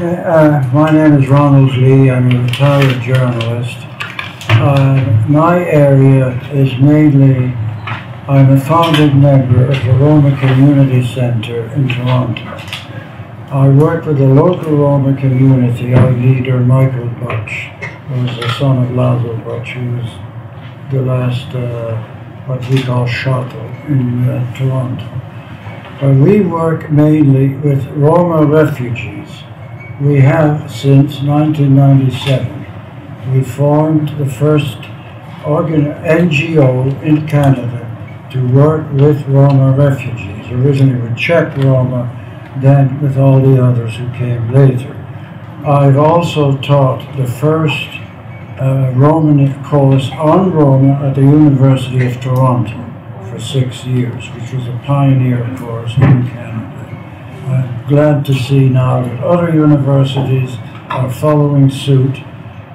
My name is Ronald Lee. I'm a retired journalist. My area is mainly, I'm a founding member of the Roma Community Centre in Toronto. I work with the local Roma community. Our leader, Michael Butch, who was the son of Lazo Butch, who was the last, what we call shuttle in Toronto. We work mainly with Roma refugees. We have since 1997. We formed the first NGO in Canada to work with Roma refugees, originally with Czech Roma, then with all the others who came later. I've also taught the first Roman course on Roma at the University of Toronto for 6 years, which was a pioneer course in Canada. I'm glad to see now that other universities are following suit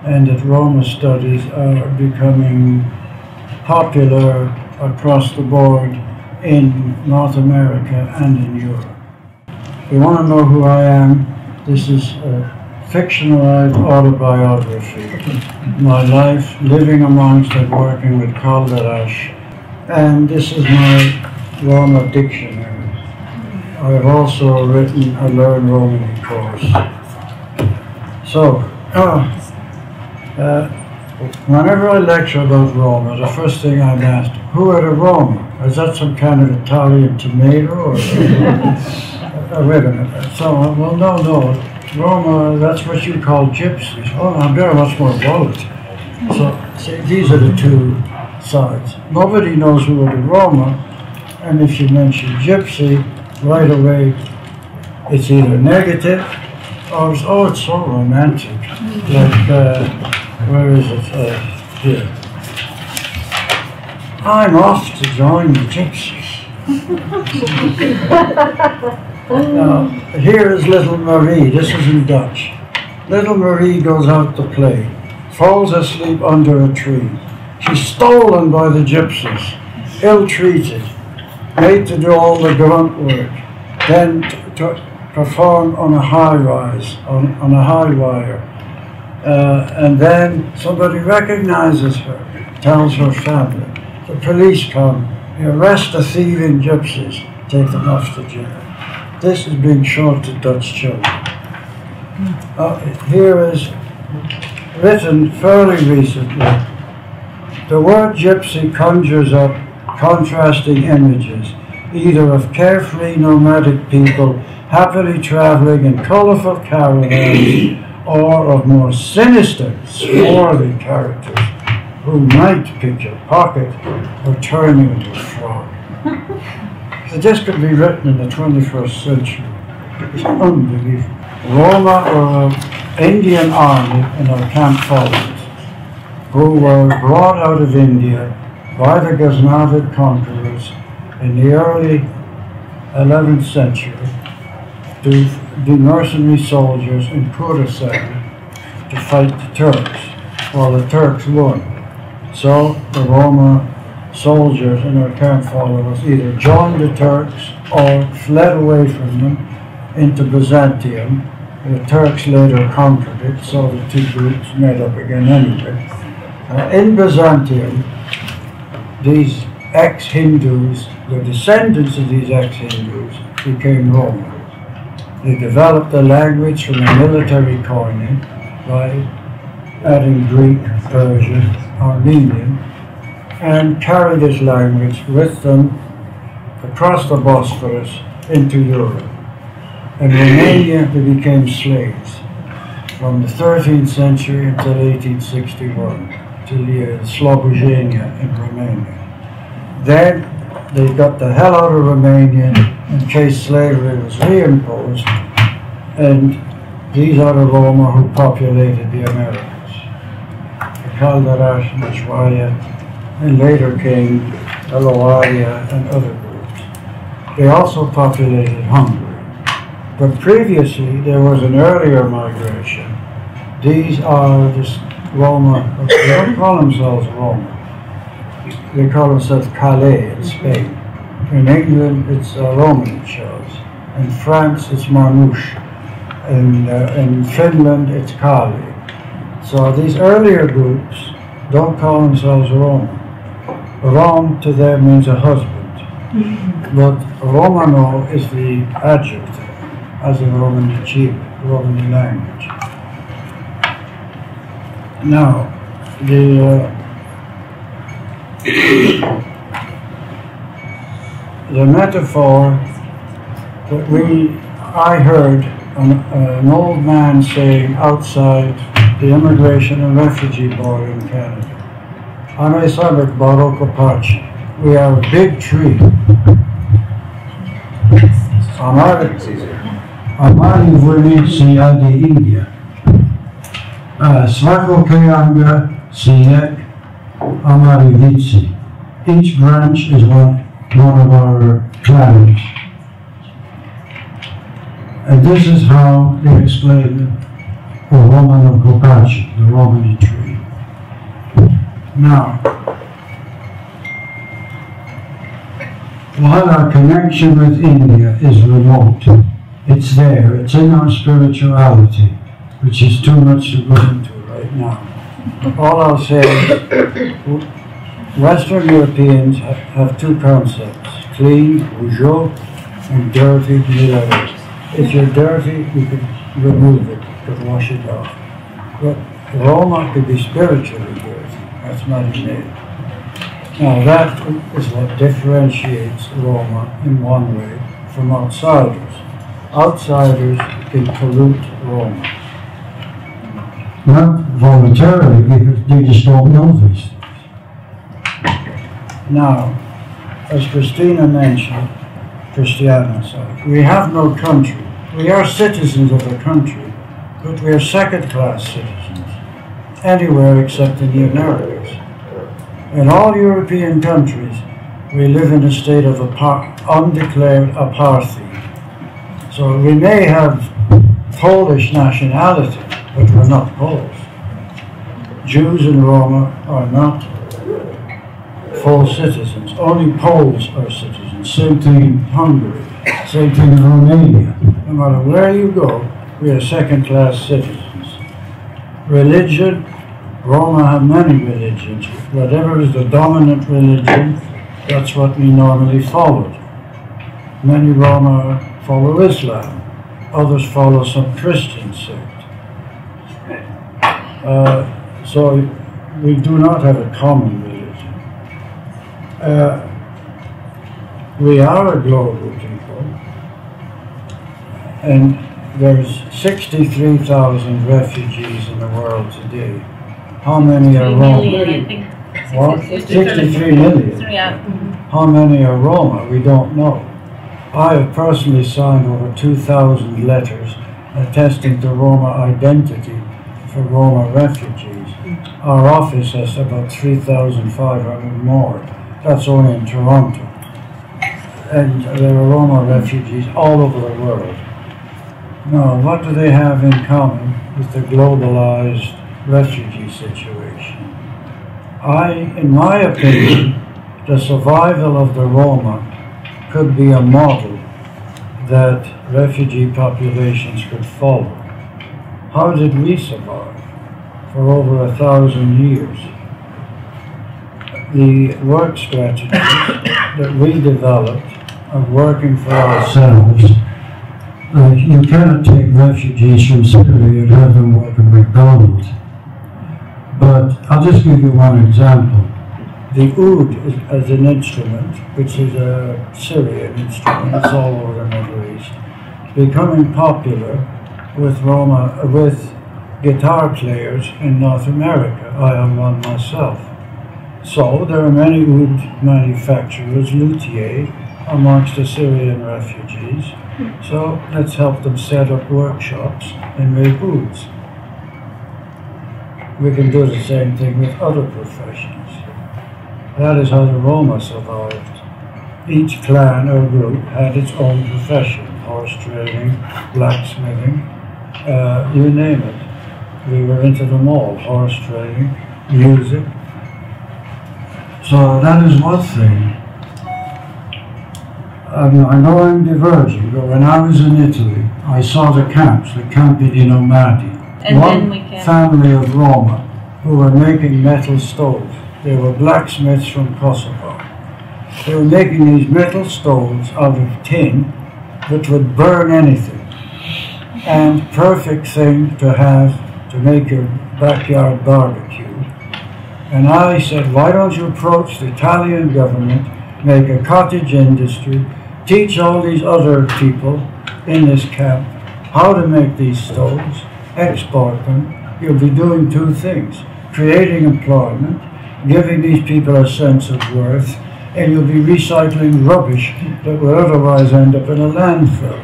and that Roma studies are becoming popular across the board in North America and in Europe. If you want to know who I am, this is a fictionalized autobiography. My life living amongst and working with Kalderash, and this is my Roma dictionary. I've also written a Learn Romani course. So, whenever I lecture about Roma, the first thing I'm asked, who are the Roma? Is that some kind of Italian tomato? Or wait a minute. So, well, no. Roma, that's what you call gypsies. Oh, I'm very much more bold. So, see, these are the two sides. Nobody knows who are the Roma, and if you mention gypsy, right away it's either negative or it's, oh, it's so romantic. Like, where is it? Here. I'm off to join the gypsies. Now, here is little Marie. This is in Dutch. Little Marie goes out to play, falls asleep under a tree. She's stolen by the gypsies, ill-treated, made to do all the grunt work, then to perform on a high-rise, on a high wire. And then somebody recognizes her, tells her family. The police come, they arrest the thieving gypsies, take them off to jail. This is being shown to Dutch children. Here is written fairly recently. The word gypsy conjures up contrasting images, either of carefree nomadic people happily traveling in colorful caravans, or of more sinister, swarthy characters who might pick your pocket or turn you into a frog. So this could be written in the 21st century. It's unbelievable. Roma were an Indian army in our camp followers who were brought out of India by the Ghaznavid conquerors in the early 11th century to be mercenary soldiers in Khorasan to fight the Turks, while the Turks won. So the Roma soldiers and our camp followers either joined the Turks or fled away from them into Byzantium. The Turks later conquered it, so the two groups met up again anyway. In Byzantium, these ex-Hindus, the descendants of these ex-Hindus, became Roma. They developed a language from a military coining by adding Greek, Persian, Armenian, and carried this language with them across the Bosphorus into Europe. In Romania, they became slaves from the 13th century until 1861, to Slobozhenia in Romania. Then they got the hell out of Romania in case slavery was reimposed, and these are the Roma who populated the Americas. The Kalderash, Mishwaya, and later came Eloadia and other groups. They also populated Hungary. But previously, there was an earlier migration. These are this Roma, they don't call themselves Roma. They call themselves Calais in Spain. In England, it's Romani shows. In France, it's Marmouche. In Finland, it's Kali. So these earlier groups don't call themselves Roma. Rom to them means a husband, but Romano is the adjective, as in Romani language. Now, the metaphor that I heard an old man saying outside the Immigration and Refugee Board in Canada. Ame sabek baroko pachi. We are a big tree. Amari vunici adi India. Svako kayanga siyek amari vici. Each branch is one of our clans. And this is how they explain the Romano Copaci, the Romani tree. Now, while our connection with India is remote, it's there, it's in our spirituality, which is too much to go into right now. All I'll say is, Western Europeans have two concepts, clean, bourgeois, and dirty, millet. If you're dirty, you can remove it, you can wash it off. But Roma could be spiritually dirty, that's not innate. Now that is what differentiates Roma in one way from outsiders. Outsiders can pollute Roma. Not voluntarily, because they just don't know these things. Now, as Christina mentioned, we have no country. We are citizens of the country, but we are second-class citizens, anywhere except in the Americas. In all European countries, we live in a state of undeclared apartheid. So we may have Polish nationality, but we're not Poles. Jews in Roma are not full citizens. Only Poles are citizens. Same thing in Hungary. Same thing in Romania. No matter where you go, we are second-class citizens. Religion, Roma have many religions. Whatever is the dominant religion, that's what we normally followed. Many Roma follow Islam. Others follow some Christian sect. So we do not have a common religion. We are a global people, and there's 63,000 refugees in the world today. How many are Roma? I think. What? 63 million. Yeah. How many are Roma? We don't know. I have personally signed over 2,000 letters attesting to Roma identity for Roma refugees. Our office has about 3,500 more. That's only in Toronto. And there are Roma refugees all over the world. Now, what do they have in common with the globalized refugee situation? In my opinion, the survival of the Roma could be a model that refugee populations could follow. How did we survive for over 1,000 years? The work strategies that we developed are working for ourselves. You cannot take refugees from Syria and have them work at McDonald's. But I'll just give you one example. The oud as an instrument, which is a Syrian instrument, it's all over the Middle East, becoming popular with guitar players in North America. I am one myself. So there are many oud manufacturers, luthiers, amongst the Syrian refugees. So let's help them set up workshops and make ouds. We can do the same thing with other professions. That is how the Roma survived. Each clan or group had its own profession, horse trading, blacksmithing, you name it. We were into them all, horse trading, music. So that is one thing. I know I'm diverging, but when I was in Italy, I saw the camps, the Campi di Nomadi. And One family of Roma who were making metal stoves. They were blacksmiths from Kosovo. They were making these metal stoves out of tin that would burn anything. And perfect thing to have to make your backyard barbecue. And I said, why don't you approach the Italian government, make a cottage industry, teach all these other people in this camp how to make these stoves, export them. You'll be doing two things, creating employment, giving these people a sense of worth, and you'll be recycling rubbish that would otherwise end up in a landfill.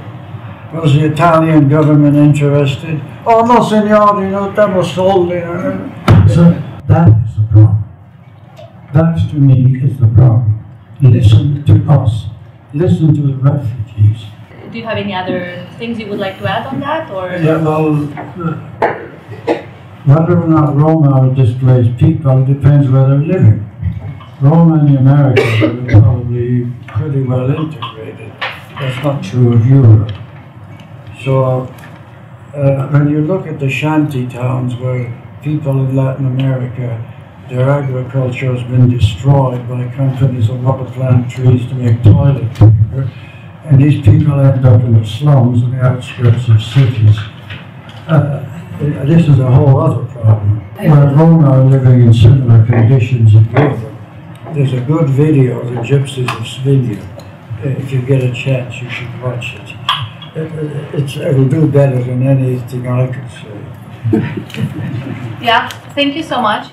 Was the Italian government interested? Oh no, signori, non abbiamo soldi. So that is the problem. That, to me, is the problem. Listen to us. Listen to the refugees. Do you have any other things you would like to add on that, or? Yeah, well, whether or not Roma are displaced people, it depends where they're living. Roma in America are probably pretty well integrated. That's not true of Europe. So, when you look at the shanty towns where people in Latin America, their agriculture has been destroyed by companies that want to plant trees to make toilet paper, and these people end up in the slums and the outskirts of cities. This is a whole other problem. Where Roma are living in similar conditions in Europe. There's a good video of the Gypsies of Svilja. If you get a chance, you should watch it. It'll do better than anything I could say. Yeah, thank you so much.